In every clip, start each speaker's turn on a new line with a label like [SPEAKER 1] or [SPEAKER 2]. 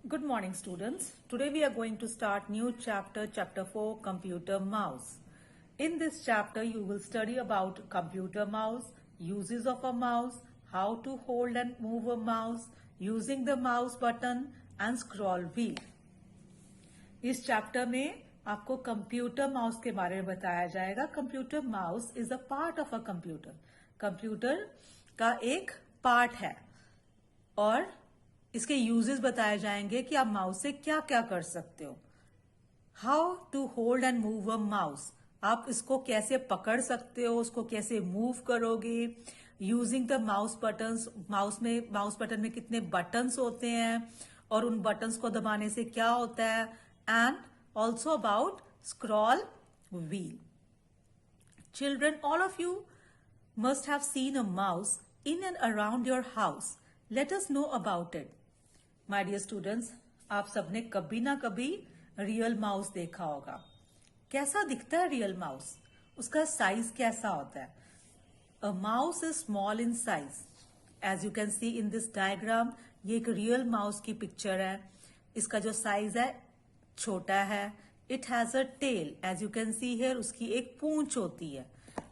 [SPEAKER 1] Good morning, students. Today we are going to start new chapter, chapter 4, computer mouse. In this chapter, you will study about computer mouse, uses of a mouse, how to hold and move a mouse, using the mouse button and scroll wheel. इस chapter में आपको computer mouse के बारे में बताया जाएगा. Computer mouse is a part of a computer. Computer का एक पार्ट है और इसके यूजेस बताए जाएंगे कि आप माउस से क्या क्या कर सकते हो. How to hold and move a mouse. आप इसको कैसे पकड़ सकते हो, उसको कैसे मूव करोगे. Using the mouse buttons. Mouse button में कितने बटन्स होते हैं और उन बटन्स को दबाने से क्या होता है. And also about scroll wheel. Children, all of you must have seen a mouse in and around your house. Let us know about it. My dear students, आप सबने कभी ना कभी रियल माउस देखा होगा. कैसा दिखता है रियल माउस, उसका साइज कैसा होता है. A mouse is small in size. As you can see in this diagram, ये एक रियल माउस की पिक्चर है. इसका जो साइज है छोटा है. It has a tail. As you can see here, उसकी एक पूंछ होती है.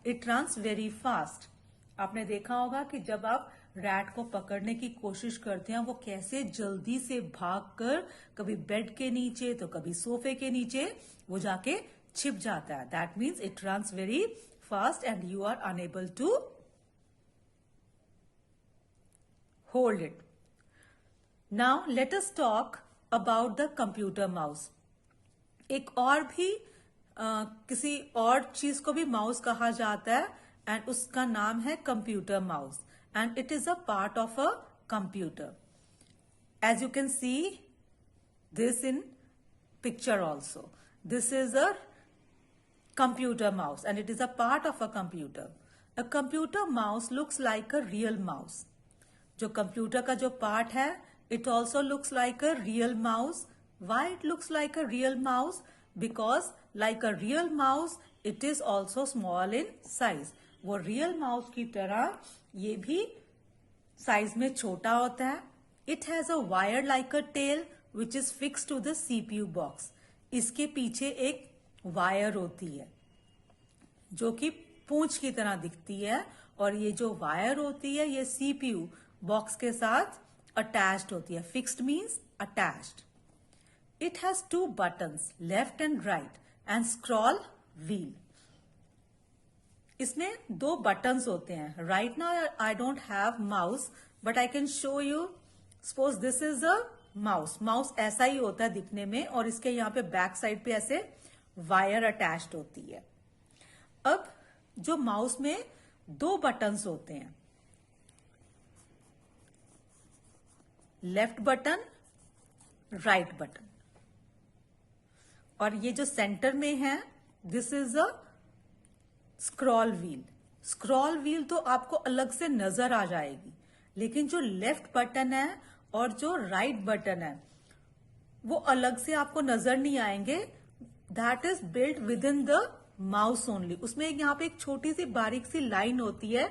[SPEAKER 1] It runs very fast. आपने देखा होगा कि जब आप रैट को पकड़ने की कोशिश करते हैं, वो कैसे जल्दी से भागकर कभी बेड के नीचे तो कभी सोफे के नीचे वो जाके छिप जाता है. That means it runs very fast and you are unable to hold it. Now let us talk about the computer mouse. एक और भी किसी और चीज को भी माउस कहा जाता है एंड उसका नाम है computer mouse. And it is a part of a computer. As you can see this in picture also. This is a computer mouse and it is a part of a computer. A computer mouse looks like a real mouse. जो computer का जो part है, it also looks like a real mouse. Why it looks like a real mouse? Because like a real mouse, it is also small in size. वो real mouse की तरह ये भी size में छोटा होता है. It has a wire like a tail which is fix to the CPU box. इसके पीछे एक वायर होती है जो कि पूंछ की तरह दिखती है और ये जो वायर होती है ये सीपीयू बॉक्स के साथ अटैच्ड होती है. Fixed means attached. It has two buttons, left and right, and scroll wheel. इसमें दो बटन्स होते हैं. Right now I don't have mouse but I can show you. Suppose this is a mouse. Mouse ऐसा ही होता है दिखने में और इसके यहाँ पे बैक साइड पे ऐसे वायर अटैच्ड होती है. अब जो माउस में दो बटन्स होते हैं, लेफ्ट बटन, राइट बटन, और ये जो सेंटर में है this is a scroll wheel. Scroll wheel तो आपको अलग से नजर आ जाएगी, लेकिन जो लेफ्ट बटन है और जो राइट बटन है वो अलग से आपको नजर नहीं आएंगे. That is built with in the mouse only. उसमें यहाँ पे एक छोटी सी बारीक सी लाइन होती है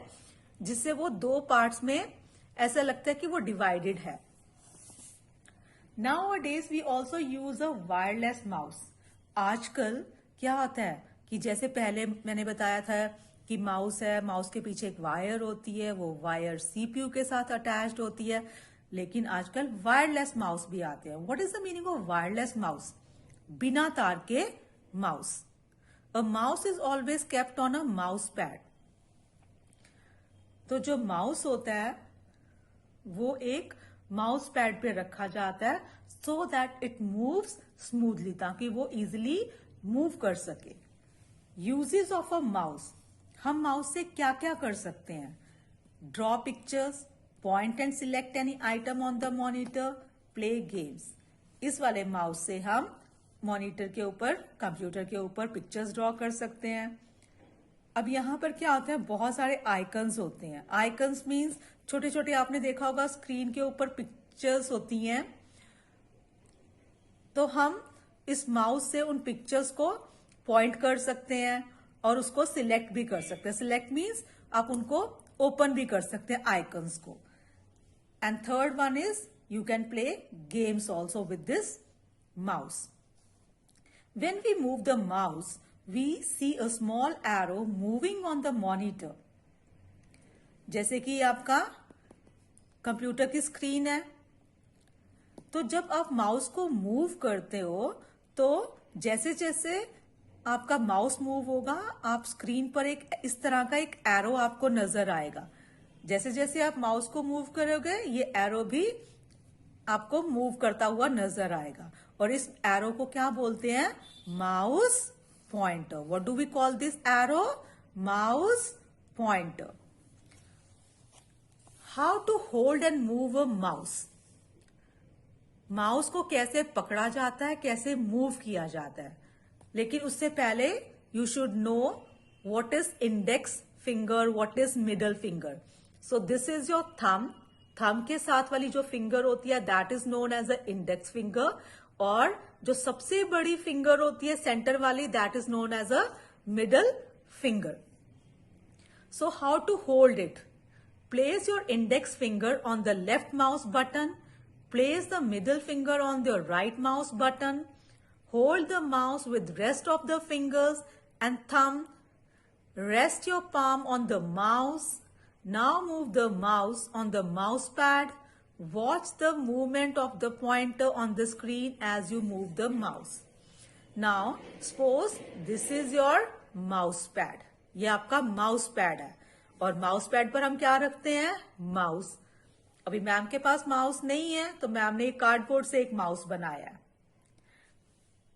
[SPEAKER 1] जिससे वो दो पार्ट्स में ऐसा लगता है कि वो डिवाइडेड है. Nowadays we also use a wireless mouse. आजकल क्या होता है कि जैसे पहले मैंने बताया था कि माउस है, माउस के पीछे एक वायर होती है, वो वायर सीपीयू के साथ अटैच्ड होती है. लेकिन आजकल वायरलेस माउस भी आते हैं. What is the meaning of wireless mouse? बिना तार के mouse. A mouse is always kept on a mouse pad. तो जो माउस होता है वो एक माउस पैड पे रखा जाता है so that it moves smoothly, ताकि वो इजिली मूव कर सके. Uses of a mouse. हम माउस से क्या क्या कर सकते हैं? Draw pictures, point and select any item on the monitor, play games. इस वाले माउस से हम मॉनिटर के ऊपर, कंप्यूटर के ऊपर पिक्चर्स ड्रॉ कर सकते हैं. अब यहां पर क्या होता है, बहुत सारे आइकन्स होते हैं. आइकन्स मीन्स छोटे छोटे, आपने देखा होगा स्क्रीन के ऊपर पिक्चर्स होती हैं. तो हम इस माउस से उन पिक्चर्स को पॉइंट कर सकते हैं और उसको सिलेक्ट भी कर सकते हैं. सिलेक्ट मीन्स आप उनको ओपन भी कर सकते हैं आइकन्स को. And third one is You can play games also with this mouse. When we move the mouse, we see a small arrow moving on the monitor. जैसे कि आपका कंप्यूटर की स्क्रीन है, तो जब आप माउस को मूव करते हो तो जैसे जैसे आपका माउस मूव होगा, आप स्क्रीन पर एक इस तरह का एक एरो आपको नजर आएगा. जैसे जैसे आप माउस को मूव करोगे, ये एरो भी आपको मूव करता हुआ नजर आएगा. और इस एरो को क्या बोलते हैं? Mouse pointer. What do we call this arrow? Mouse pointer. How to hold and move a mouse. Mouse को कैसे पकड़ा जाता है, कैसे मूव किया जाता है. लेकिन उससे पहले you should know what is index finger, what is middle finger. So this is your thumb. Thumb के साथ वाली जो फिंगर होती है that is known as a index finger. और जो सबसे बड़ी फिंगर होती है सेंटर वाली, that is known as a middle finger. So how to hold it? Place your index finger on the left mouse button. Place the middle finger on the right mouse button. Hold the mouse with rest of the fingers and thumb. Rest your palm on the mouse. Now move the mouse on the mouse pad. Watch the movement of the pointer on the screen as you move the mouse. Now, suppose this is your mouse pad. ये आपका mouse pad है. और mouse pad पर हम क्या रखते हैं? Mouse. अभी मैम के पास माउस नहीं है, तो मैम ने कार्डबोर्ड से एक माउस बनाया है.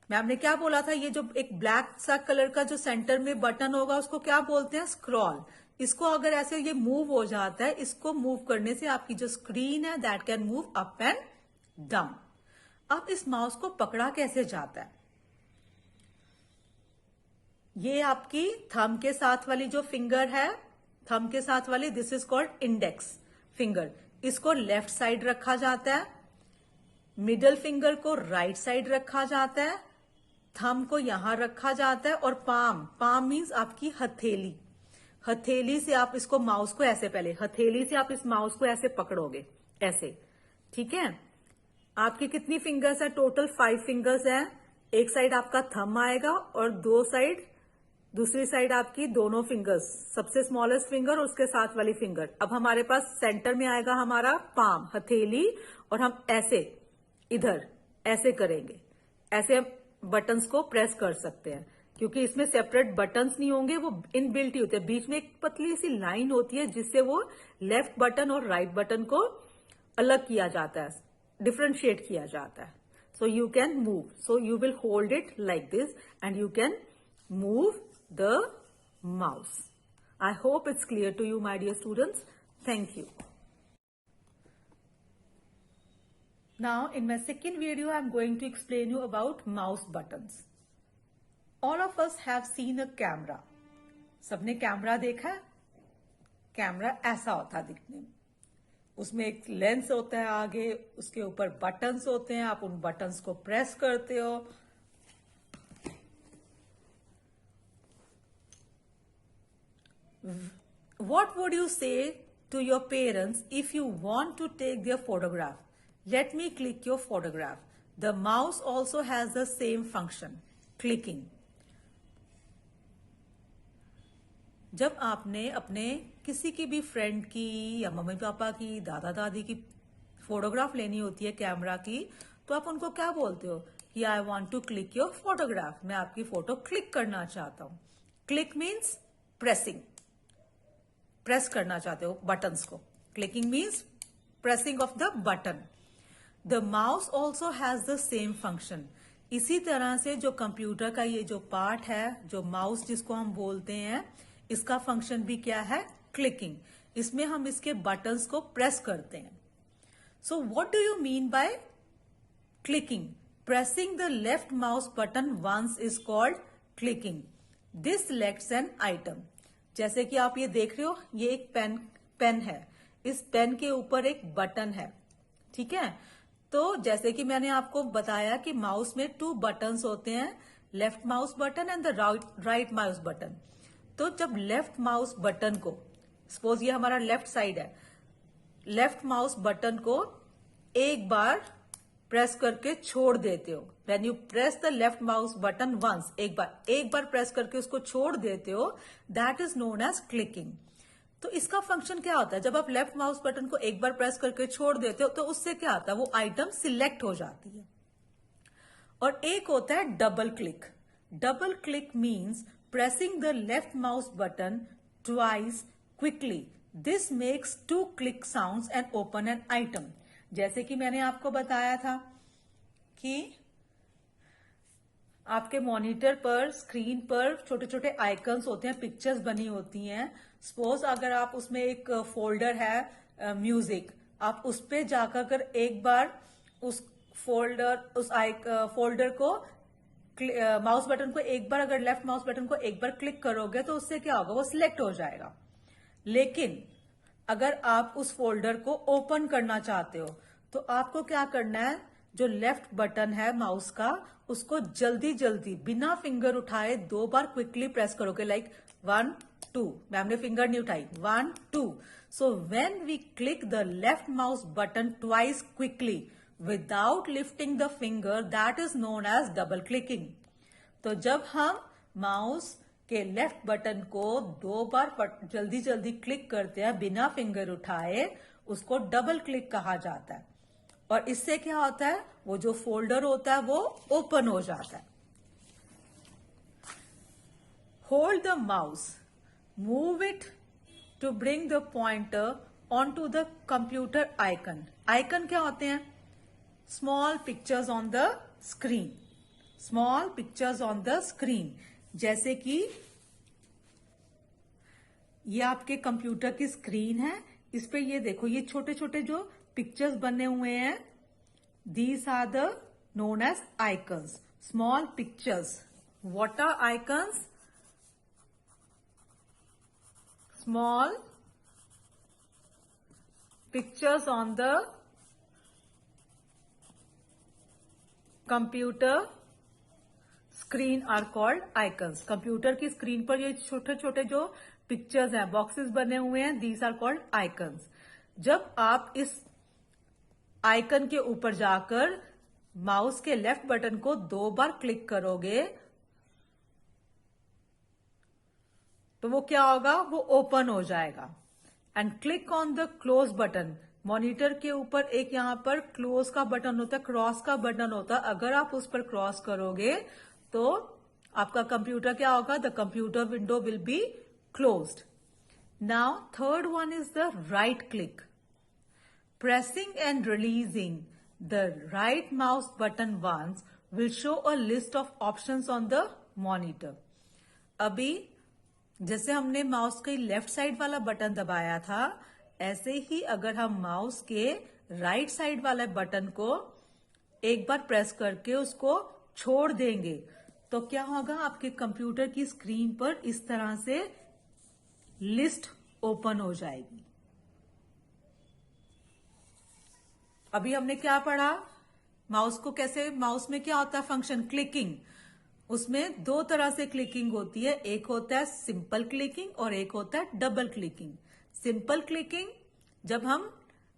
[SPEAKER 1] मैम ने क्या बोला था? ये जो एक ब्लैक सा कलर का जो सेंटर में बटन होगा, उसको क्या बोलते हैं? स्क्रॉल. इसको अगर ऐसे ये मूव हो जाता है, इसको मूव करने से आपकी जो स्क्रीन है that can move up and down. अब इस माउस को पकड़ा कैसे जाता है? ये आपकी थंब के साथ वाली जो फिंगर है, थंब के साथ वाली, this is called index finger. इसको लेफ्ट साइड रखा जाता है. मिडल फिंगर को राइट साइड रखा जाता है. थंब को यहां रखा जाता है. और पाम मीन्स आपकी हथेली. हथेली से आप इसको माउस को ऐसे, पहले हथेली से आप इस माउस को ऐसे पकड़ोगे, ऐसे. ठीक है. आपकी कितनी फिंगर्स है? टोटल 5 फिंगर्स है. एक साइड आपका थंब आएगा और दूसरी साइड आपकी दोनों फिंगर्स, सबसे स्मॉलेस्ट फिंगर और उसके साथ वाली फिंगर. अब हमारे पास सेंटर में आएगा हमारा पाम, हथेली, और हम ऐसे इधर ऐसे करेंगे. ऐसे बटन्स को प्रेस कर सकते हैं, क्योंकि इसमें सेपरेट बटन्स नहीं होंगे, वो इनबिल्ट ही होते हैं. बीच में एक पतली सी लाइन होती है जिससे वो लेफ्ट बटन और राइट बटन को अलग किया जाता है, डिफरेंशिएट किया जाता है. So you can move. So you will hold it like this and you can move the mouse. I hope it's clear to you, my dear students. Thank you. Now, in my second video, I'm going to explain you about mouse buttons. All of us have seen a camera. सबने camera देखा है? Camera ऐसा होता है दिखने में. उसमें एक लेंस होता है आगे, उसके ऊपर बटन्स होते हैं. आप उन बटन्स को प्रेस करते हो. What would you say to your parents if you want to take their photograph? Let me click your photograph. The mouse also has the same function, clicking. जब आपने अपने किसी की भी फ्रेंड की या मम्मी पापा की, दादा दादी की फोटोग्राफ लेनी होती है कैमरा की, तो आप उनको क्या बोलते हो? कि I want to click your photograph. मैं आपकी फोटो क्लिक करना चाहता हूं. Click means pressing. प्रेस करना चाहते हो बटन्स को. Clicking means pressing of the button. The mouse also has the same function. इसी तरह से जो कंप्यूटर का ये जो पार्ट है, जो माउस जिसको हम बोलते हैं, इसका फंक्शन भी क्या है? क्लिकिंग. इसमें हम इसके बटन्स को प्रेस करते हैं. So what do you mean by clicking? Pressing the left mouse button once is called clicking. This selects an item. जैसे कि आप ये देख रहे हो, ये एक पेन है. इस पेन के ऊपर एक बटन है. ठीक है. तो जैसे कि मैंने आपको बताया कि माउस में 2 बटन्स होते हैं, left mouse button and the right mouse button. तो जब लेफ्ट माउस बटन को, सपोज ये हमारा लेफ्ट साइड है, लेफ्ट माउस बटन को एक बार प्रेस करके छोड़ देते हो, when you press the left mouse button once, एक बार प्रेस करके उसको छोड़ देते हो, that is known as clicking. तो इसका फंक्शन क्या होता है, जब आप लेफ्ट माउस बटन को एक बार प्रेस करके छोड़ देते हो तो उससे क्या होता है, वो आइटम सिलेक्ट हो जाती है। और एक होता है double click. Double click means pressing the left mouse button twice quickly, this makes 2 click sounds and open N item. जैसे कि मैंने आपको बताया था कि आपके मॉनिटर पर, स्क्रीन पर छोटे छोटे आइकन्स होते हैं, पिक्चर्स बनी होती हैं। सपोज अगर आप उसमें एक फोल्डर है म्यूजिक, आप उस पे जाकर एक बार उस फोल्डर को माउस बटन को एक बार, अगर लेफ्ट माउस बटन को एक बार क्लिक करोगे तो उससे क्या होगा, वो सिलेक्ट हो जाएगा। लेकिन अगर आप उस फोल्डर को ओपन करना चाहते हो तो आपको क्या करना है, जो लेफ्ट बटन है माउस का, उसको जल्दी जल्दी बिना फिंगर उठाए 2 बार क्विकली प्रेस करोगे, लाइक 1 2, मैम ने फिंगर नहीं उठाई, 1 2। So when we click the left mouse button twice quickly without lifting the finger, that is known as double clicking. तो जब हम माउस के लेफ्ट बटन को 2 बार जल्दी जल्दी क्लिक करते हैं बिना फिंगर उठाए, उसको डबल क्लिक कहा जाता है। और इससे क्या होता है, वो जो फोल्डर होता है वो ओपन हो जाता है। Hold the mouse, move it to bring the pointer on to the computer icon. Icon क्या होते हैं, small pictures on the screen, small pictures on the screen. जैसे कि ये आपके कंप्यूटर की स्क्रीन है, इस पे ये देखो, ये छोटे छोटे जो पिक्चर्स बने हुए हैं, these are the known as icons, small pictures. What are icons? Small pictures on the computer screen are called icons. Computer की स्क्रीन पर ये छोटे छोटे जो पिक्चर्स हैं, बॉक्सेस बने हुए हैं, दीज आर कॉल्ड आइकन्स। जब आप इस आइकन के ऊपर जाकर माउस के लेफ्ट बटन को 2 बार क्लिक करोगे तो वो क्या होगा, वो ओपन हो जाएगा। And click on the close button. Monitor के ऊपर एक यहां पर क्लोज का बटन होता है, क्रॉस का बटन होता है, अगर आप उस पर क्रॉस करोगे तो आपका कंप्यूटर क्या होगा, the computer window will be closed. Now third one is the right click. Pressing and releasing the right mouse button once will show a list of options on the monitor. अभी जैसे हमने mouse के left side वाला button दबाया था, ऐसे ही अगर हम माउस के राइट साइड वाले बटन को एक बार प्रेस करके उसको छोड़ देंगे तो क्या होगा, आपके कंप्यूटर की स्क्रीन पर इस तरह से लिस्ट ओपन हो जाएगी। अभी हमने क्या पढ़ा, माउस को कैसे, माउस में क्या होता है फंक्शन, क्लिकिंग। उसमें 2 तरह से क्लिकिंग होती है, एक होता है सिंपल क्लिकिंग और एक होता है डबल क्लिकिंग। सिंपल क्लिकिंग जब हम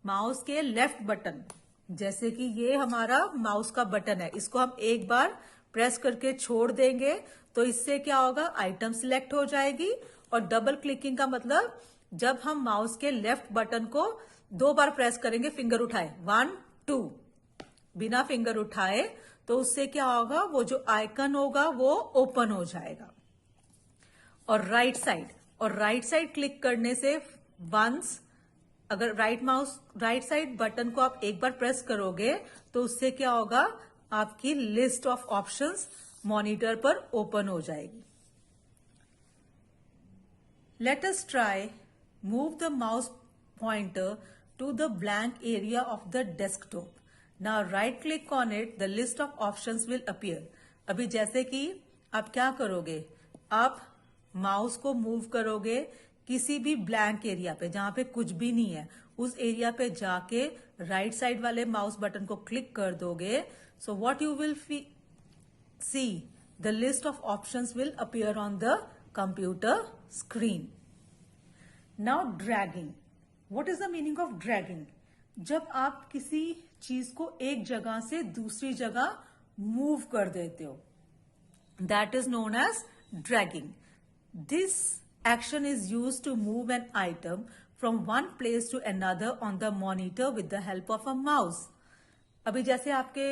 [SPEAKER 1] माउस के लेफ्ट बटन, जैसे कि ये हमारा माउस का बटन है, इसको हम एक बार प्रेस करके छोड़ देंगे तो इससे क्या होगा, आइटम सिलेक्ट हो जाएगी। और डबल क्लिकिंग का मतलब जब हम माउस के लेफ्ट बटन को 2 बार प्रेस करेंगे, फिंगर उठाए 1 2, बिना फिंगर उठाए, तो उससे क्या होगा, वो जो आइकन होगा वो ओपन हो जाएगा। और राइट साइड क्लिक करने से वंस, अगर राइट साइड बटन को आप एक बार प्रेस करोगे तो उससे क्या होगा, आपकी लिस्ट ऑफ ऑप्शंस मॉनिटर पर ओपन हो जाएगी। Let us try move the mouse pointer to the blank area of the desktop. Now right click on it, the list of options will appear. अभी जैसे कि आप क्या करोगे, आप माउस को मूव करोगे किसी भी ब्लैंक एरिया पे, जहां पे कुछ भी नहीं है, उस एरिया पे जाके राइट साइड वाले माउस बटन को क्लिक कर दोगे। So what you will see, the list of options will appear on the computer screen. Now dragging. What is the meaning of dragging? जब आप किसी चीज को एक जगह से दूसरी जगह मूव कर देते हो, that is known as dragging. This action is used to move an item from one place to another on the monitor with the help of a mouse. अभी जैसे आपके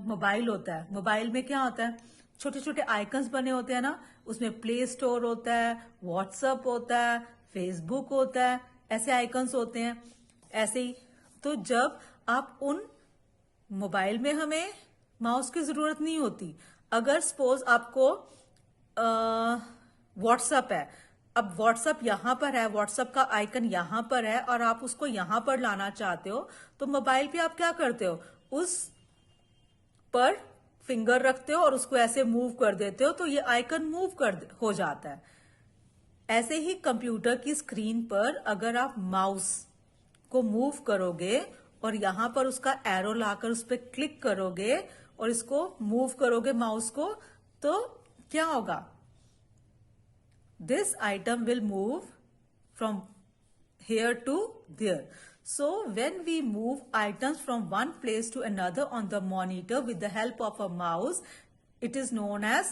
[SPEAKER 1] मोबाइल होता है, मोबाइल में क्या होता है, छोटे छोटे आइकन्स बने होते हैं ना, उसमें प्ले स्टोर होता है, व्हाट्सएप होता है, फेसबुक होता है, ऐसे आइकन्स होते हैं. ऐसे ही तो जब आप उन मोबाइल में हमें माउस की जरूरत नहीं होती. अगर सपोज आपको व्हाट्सएप है, अब व्हाट्सएप यहां पर है, व्हाट्सएप का आइकन यहां पर है और आप उसको यहां पर लाना चाहते हो, तो मोबाइल पे आप क्या करते हो, उस पर फिंगर रखते हो और उसको ऐसे मूव कर देते हो, तो ये आइकन हो जाता है. ऐसे ही कंप्यूटर की स्क्रीन पर अगर आप माउस को मूव करोगे और यहां पर उसका एरो लाकर उस पर क्लिक करोगे और इसको मूव करोगे माउस को, तो क्या होगा, this item will move from here to there. So when we move items from one place to another on the monitor with the help of a mouse, it is known as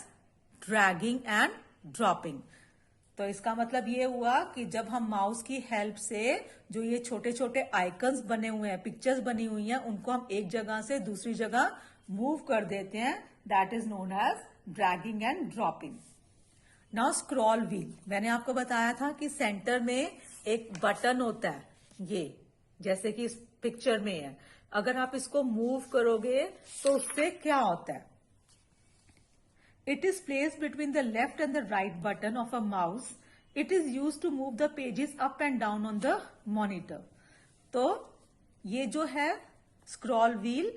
[SPEAKER 1] dragging and dropping. तो इसका मतलब ये हुआ कि जब हम mouse की help से जो ये छोटे छोटे आइकन्स बने हुए हैं, पिक्चर्स बनी हुई हैं, उनको हम एक जगह से दूसरी जगह मूव कर देते हैं, that is known as dragging and dropping. Now scroll wheel, मैंने आपको बताया था कि सेंटर में एक बटन होता है, ये जैसे कि इस पिक्चर में है. अगर आप इसको मूव करोगे तो उससे क्या होता है, it is placed between the left and the right button of a mouse. It is use to move the pages up and down on the monitor. तो ये जो है स्क्रॉल व्हील,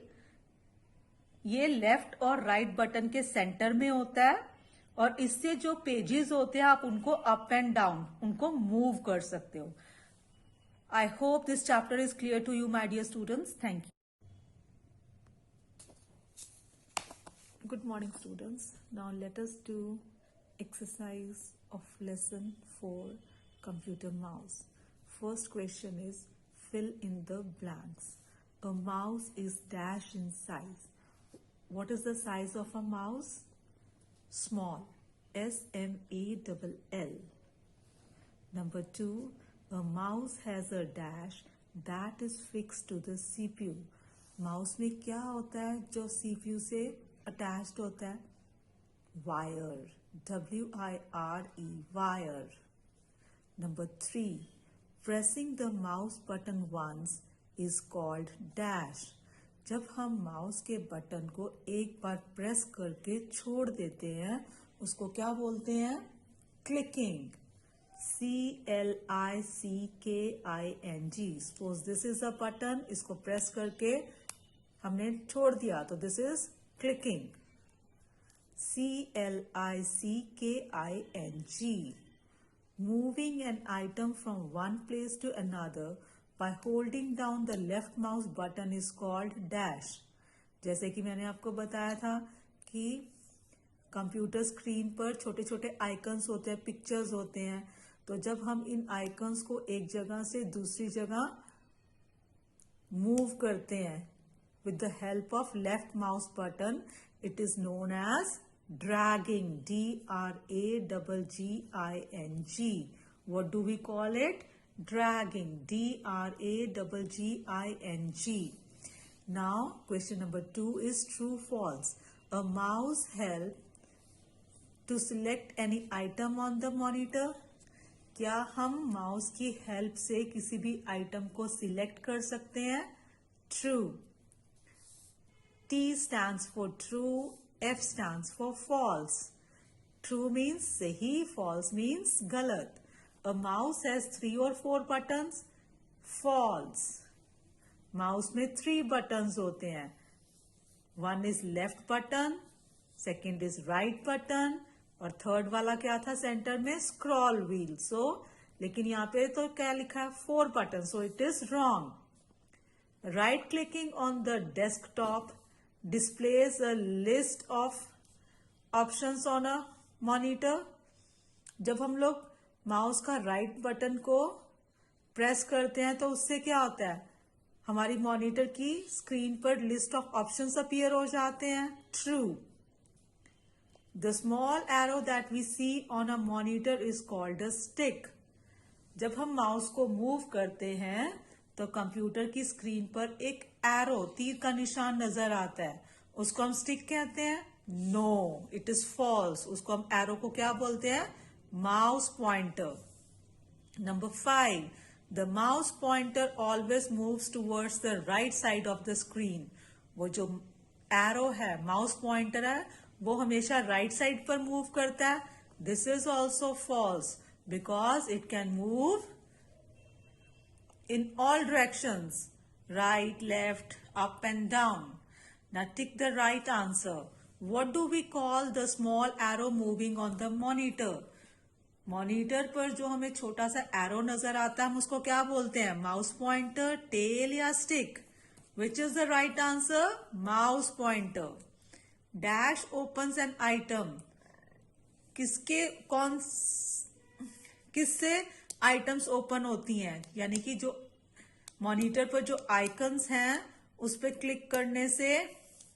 [SPEAKER 1] ये लेफ्ट और राइट बटन के centre में होता है और इससे जो पेजेस होते हैं आप उनको अप एंड डाउन उनको मूव कर सकते हो. I hope this chapter is clear to you my dear students. Thank you. Good morning students. Now let us do exercise of lesson 4 computer mouse. First question is fill in the blanks. A mouse is dash in size. What is the size of a mouse? Small, SMALL. Number 2, a mouse has a dash that is fixed to the CPU. Mouse में क्या होता है जो CPU से attached होता है? Wire, WIRE, wire. Number 3, pressing the mouse button once is called dash. जब हम माउस के बटन को एक बार प्रेस करके छोड़ देते हैं उसको क्या बोलते हैं? Clicking. CLICKING. Suppose this is a button, इसको प्रेस करके हमने छोड़ दिया तो this is clicking. CLICKING. Moving an item from one place to another by holding down the left mouse button is called dash. जैसे कि मैंने आपको बताया था कि कंप्यूटर स्क्रीन पर छोटे छोटे आइकन्स होते हैं, पिक्चर्स होते हैं, तो जब हम इन आइकन्स को एक जगह से दूसरी जगह मूव करते हैं with the help of left mouse button, it is known as dragging. DRAGGING. What do we call it? Dragging. DRAGGING. Now question number 2 is true false. A mouse help to select any item on the monitor. क्या हम mouse की help से किसी भी item को select कर सकते हैं? True. T stands for true, F stands for false. True means सही, false means गलत. A mouse has 3 or 4 buttons. False. Mouse में 3 buttons होते हैं. One is left button, second is right button और थर्ड वाला क्या था सेंटर में? Scroll wheel. सो लेकिन यहाँ पे तो क्या लिखा है? 4 buttons. So it is wrong. Right clicking on the desktop displays a list of options on a monitor. जब हम लोग माउस का राइट बटन को प्रेस करते हैं तो उससे क्या होता है? हमारी मॉनिटर की स्क्रीन पर लिस्ट ऑफ ऑप्शंस अपीयर हो जाते हैं? True. The small arrow that we see on a monitor is called a stick. जब हम माउस को मूव करते हैं तो कंप्यूटर की स्क्रीन पर एक एरो, तीर का निशान नजर आता है, उसको हम स्टिक कहते हैं? No, it is false. उसको हम एरो को क्या बोलते हैं? Mouse pointer. Number 5. The mouse pointer always moves towards the right side of the screen. वो जो एरो है, माउस पॉइंटर है, वो हमेशा राइट साइड पर मूव करता है. This is also false because it can move in all directions, right, left, up and down. Now tick the right answer. What do we call the small arrow moving on the monitor? Monitor पर जो हमें छोटा सा arrow नजर आता है, हम उसको क्या बोलते हैं? माउस पॉइंटर, टेल या stick? Which is the right answer? Mouse pointer. Dash opens an item. किससे आइटम्स ओपन होती हैं? यानी कि जो मॉनिटर पर जो आइकन्स हैं उस पर क्लिक करने से,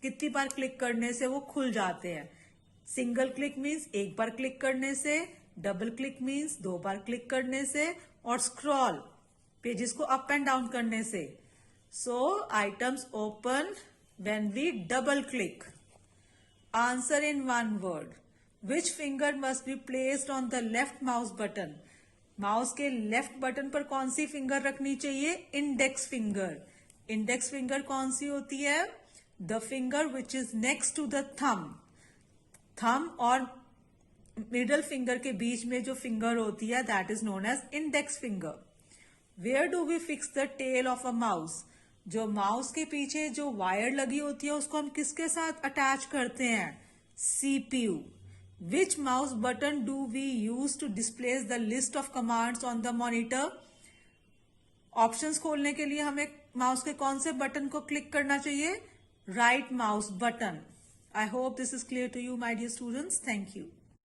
[SPEAKER 1] कितनी बार क्लिक करने से वो खुल जाते हैं? सिंगल क्लिक मीन्स एक बार क्लिक करने से, डबल क्लिक मीन्स 2 बार क्लिक करने से, और स्क्रॉल पेजेस को अप एंड डाउन करने से. So items open when we double click. Answer in one word. Which finger must be placed on the left mouse button? Mouse के left button पर कौन सी फिंगर रखनी चाहिए? Index finger. इंडेक्स फिंगर कौन सी होती है? The finger which is next to the thumb. Thumb और मिडल फिंगर के बीच में जो फिंगर होती है, that is known as index finger. Where do we fix the tail of a mouse? जो माउस के पीछे जो वायर लगी होती है उसको हम किसके साथ अटैच करते हैं? CPU. Which mouse button do we use to display the list of commands on the monitor? Options खोलने के लिए हमें माउस के कौन से बटन को क्लिक करना चाहिए? Right mouse button. I hope this is clear to you my dear students. Thank you.